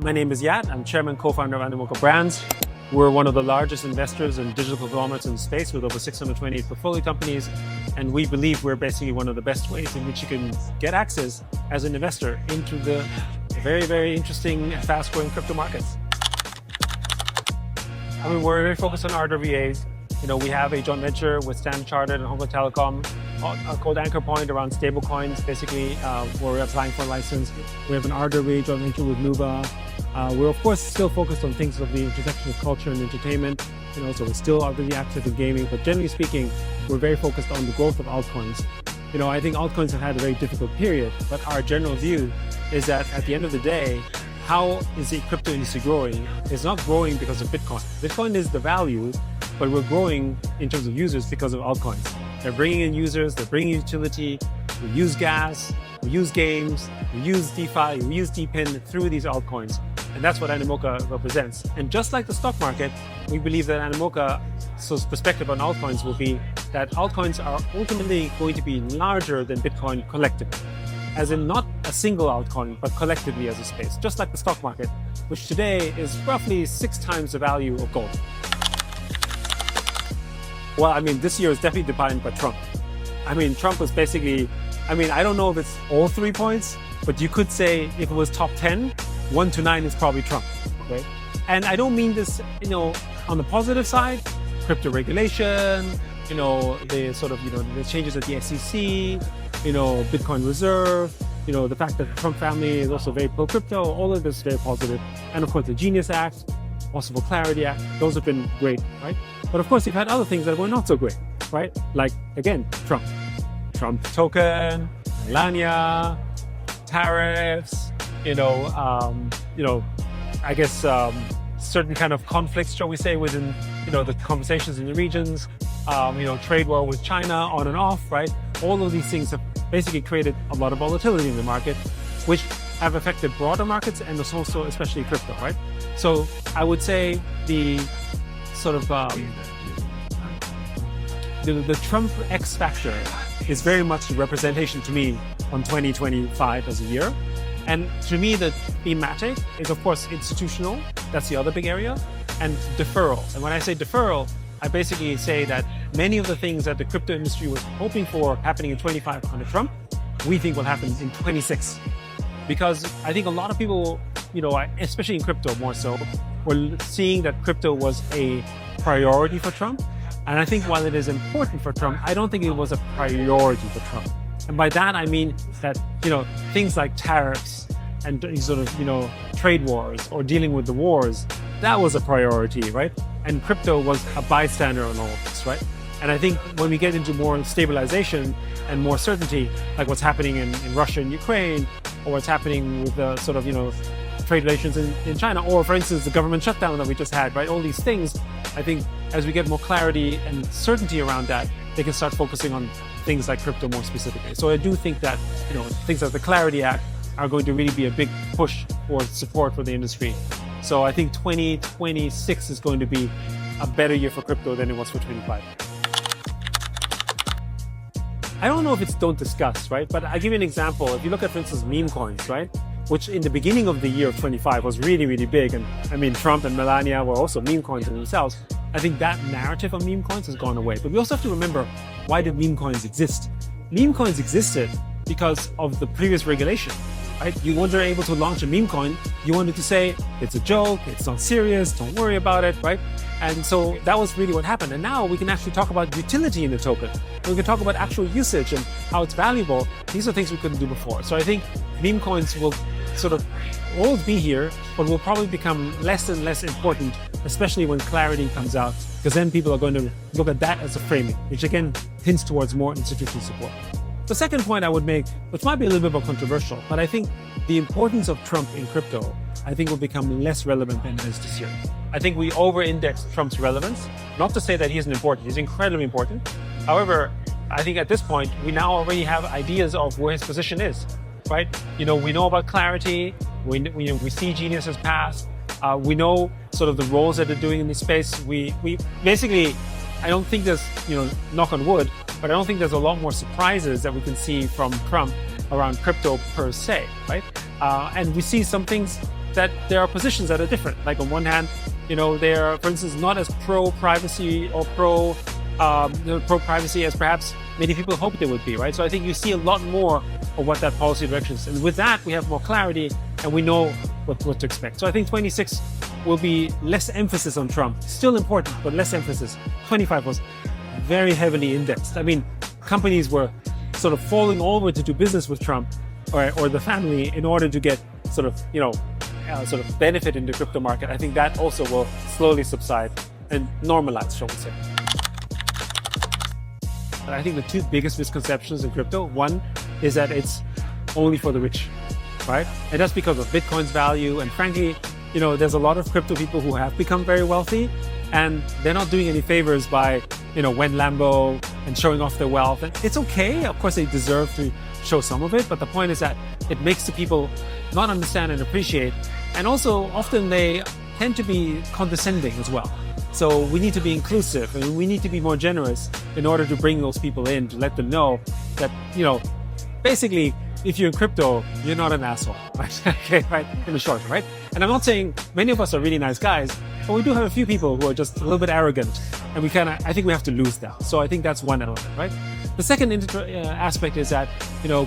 My name is Yat. I'm Chairman, Co-Founder of Animoca Brands. We're one of the largest investors in digital conglomerates in the space with over 628 portfolio companies. And we believe we're basically one of the best ways in which you can get access as an investor into the very, very interesting and fast-growing crypto markets. I mean, we're very focused on RWAs. We have a joint venture with Standard Chartered and Hong Kong Telecom called Anchor Point around stablecoins, basically, where we're applying for a license. We have an RWA joint venture with Nuva. We're, of course, still focused on things of the intersection of culture and entertainment. So we're still obviously active in gaming, but generally speaking, we're very focused on the growth of altcoins. I think altcoins have had a very difficult period, but our general view is that at the end of the day, how is the crypto industry growing? It's not growing because of Bitcoin. Bitcoin is the value, but we're growing in terms of users because of altcoins. They're bringing in users, they're bringing utility, we use gas, we use games, we use DeFi, we use DePIN through these altcoins. And that's what Animoca represents. And just like the stock market, we believe that Animoca's perspective on altcoins will be that altcoins are ultimately going to be larger than Bitcoin collectively. As in not a single altcoin, but collectively as a space, just like the stock market, which today is roughly 6 times the value of gold. Well, this year is definitely defined by Trump. Trump was basically, I don't know if it's all 3 points, but you could say if it was top 10, 1 to 9 is probably Trump, right? And I don't mean this, on the positive side, crypto regulation, the sort of, the changes at the SEC, Bitcoin reserve, the fact that the Trump family is also very pro-crypto, all of this is very positive. And of course, the Genius Act, Possible Clarity Act, those have been great, right? But of course, you've had other things that were not so great, right? Like, again, Trump token, Melania, tariffs, I guess certain kind of conflicts, shall we say, within, the conversations in the regions, trade war with China on and off, right? All of these things have basically created a lot of volatility in the market, which have affected broader markets and also especially crypto, right? So I would say the sort of the Trump X factor is very much the representation to me on 2025 as a year. And to me, the thematic is, of course, institutional. That's the other big area. And deferral. And when I say deferral, I basically say that many of the things that the crypto industry was hoping for happening in 25 under Trump, we think will happen in 26. Because I think a lot of people, especially in crypto more so, were seeing that crypto was a priority for Trump. And I think while it is important for Trump, I don't think it was a priority for Trump. And by that, I mean that, things like tariffs and sort of, trade wars or dealing with the wars, that was a priority, right? And crypto was a bystander on all of this, right? And I think when we get into more stabilization and more certainty, like what's happening in Russia and Ukraine, or what's happening with the sort of, trade relations in China, or for instance, the government shutdown that we just had, right? All these things, I think as we get more clarity and certainty around that, they can start focusing on things like crypto more specifically. So I do think that, things like the Clarity Act are going to really be a big push for support for the industry. So I think 2026 is going to be a better year for crypto than it was for 25. I don't know if it's don't discuss, right? But I'll give you an example. If you look at, for instance, meme coins, right? Which in the beginning of the year of 25 was really, really big. And Trump and Melania were also meme coins in themselves. I think that narrative of meme coins has gone away. But we also have to remember, why did meme coins exist? Meme coins existed because of the previous regulation, right? You weren't able to launch a meme coin. You wanted to say, it's a joke, it's not serious, don't worry about it, right? And so that was really what happened. And now we can actually talk about utility in the token. We can talk about actual usage and how it's valuable. These are things we couldn't do before. So I think meme coins will sort of always be here, but will probably become less and less important, especially when clarity comes out, because then people are going to look at that as a framing, which again hints towards more institutional support. The second point I would make, which might be a little bit more controversial, but I think the importance of Trump in crypto, I think will become less relevant than it is this year. I think we over-index Trump's relevance. Not to say that he isn't important, he's incredibly important. However, I think at this point, we now already have ideas of where his position is, right? We know about Clarity, we see Genius has passed, we know sort of the roles that they're doing in this space. We basically, I don't think there's, knock on wood, but I don't think there's a lot more surprises that we can see from Trump around crypto per se, right? And we see some things that there are positions that are different. Like on one hand, they're, for instance, not as pro-privacy or pro-privacy as perhaps many people hoped they would be, right? So I think you see a lot more of what that policy direction is. And with that, we have more clarity and we know what to expect. So I think 26 will be less emphasis on Trump. Still important, but less emphasis. 25 was very heavily indexed. I mean, companies were sort of falling over to do business with Trump or the family in order to get sort of benefit in the crypto market. I think that also will slowly subside and normalize, shall we say. But I think the two biggest misconceptions in crypto, one is that it's only for the rich, right? And that's because of Bitcoin's value. And frankly, there's a lot of crypto people who have become very wealthy and they're not doing any favors by, when Lambo and showing off their wealth. And it's okay. Of course, they deserve to show some of it. But the point is that it makes the people not understand and appreciate. And also often they tend to be condescending as well. So we need to be inclusive and we need to be more generous in order to bring those people in, to let them know that, basically, if you're in crypto, you're not an asshole, right? Okay, right? In the short, right? And I'm not saying many of us are really nice guys, but we do have a few people who are just a little bit arrogant, and I think we have to lose that. So I think that's one element, right? The second aspect is that,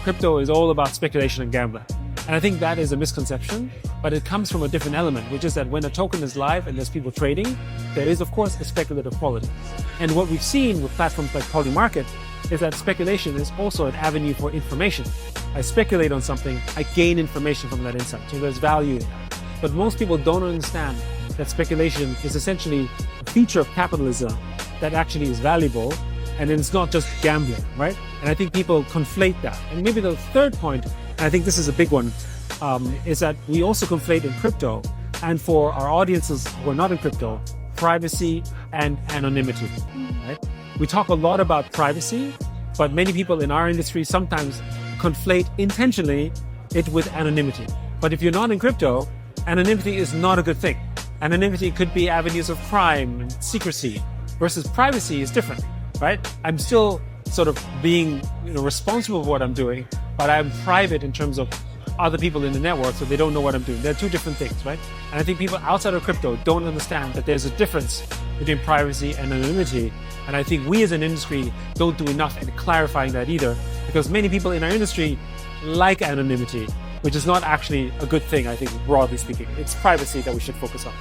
crypto is all about speculation and gambling. And I think that is a misconception, but it comes from a different element, which is that when a token is live and there's people trading, there is, of course, a speculative quality. And what we've seen with platforms like Polymarket is that speculation is also an avenue for information. I speculate on something, I gain information from that insight, so there's value in that. But most people don't understand that speculation is essentially a feature of capitalism that actually is valuable, and it's not just gambling, right? And I think people conflate that. And maybe the third point, and I think this is a big one, is that we also conflate in crypto, and for our audiences who are not in crypto, privacy and anonymity, right? We talk a lot about privacy, but many people in our industry sometimes conflate intentionally it with anonymity. But if you're not in crypto, anonymity is not a good thing. Anonymity could be avenues of crime and secrecy, versus privacy is different, right? I'm still sort of being responsible for what I'm doing, but I'm private in terms of other people in the network, so they don't know what I'm doing. They're two different things, right? And I think people outside of crypto don't understand that there's a difference between privacy and anonymity. And I think we as an industry don't do enough in clarifying that either, because many people in our industry like anonymity, which is not actually a good thing, I think, broadly speaking. It's privacy that we should focus on.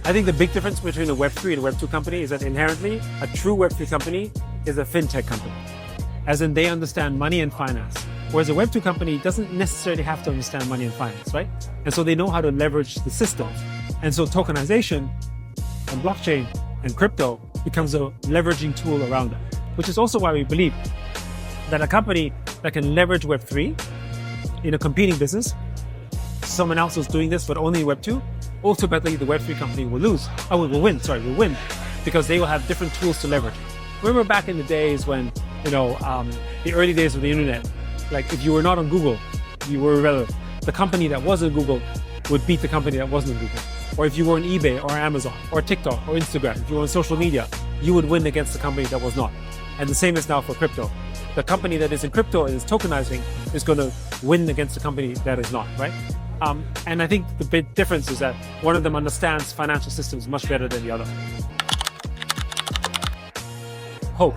I think the big difference between a Web3 and a Web2 company is that inherently, a true Web3 company is a fintech company, as in they understand money and finance. Whereas a Web2 company doesn't necessarily have to understand money and finance, right? And so they know how to leverage the system. And so tokenization and blockchain and crypto becomes a leveraging tool around that, which is also why we believe that a company that can leverage Web3 in a competing business, someone else is doing this, but only in Web2, ultimately the Web3 company will will win, because they will have different tools to leverage. Remember back in the days when, the early days of the internet, like if you were not on Google, you were irrelevant. The company that was on Google would beat the company that wasn't on Google. Or if you were on eBay or Amazon or TikTok or Instagram, if you were on social media, you would win against the company that was not. And the same is now for crypto. The company that is in crypto and is tokenizing is going to win against the company that is not, right? And I think the big difference is that one of them understands financial systems much better than the other. Hope.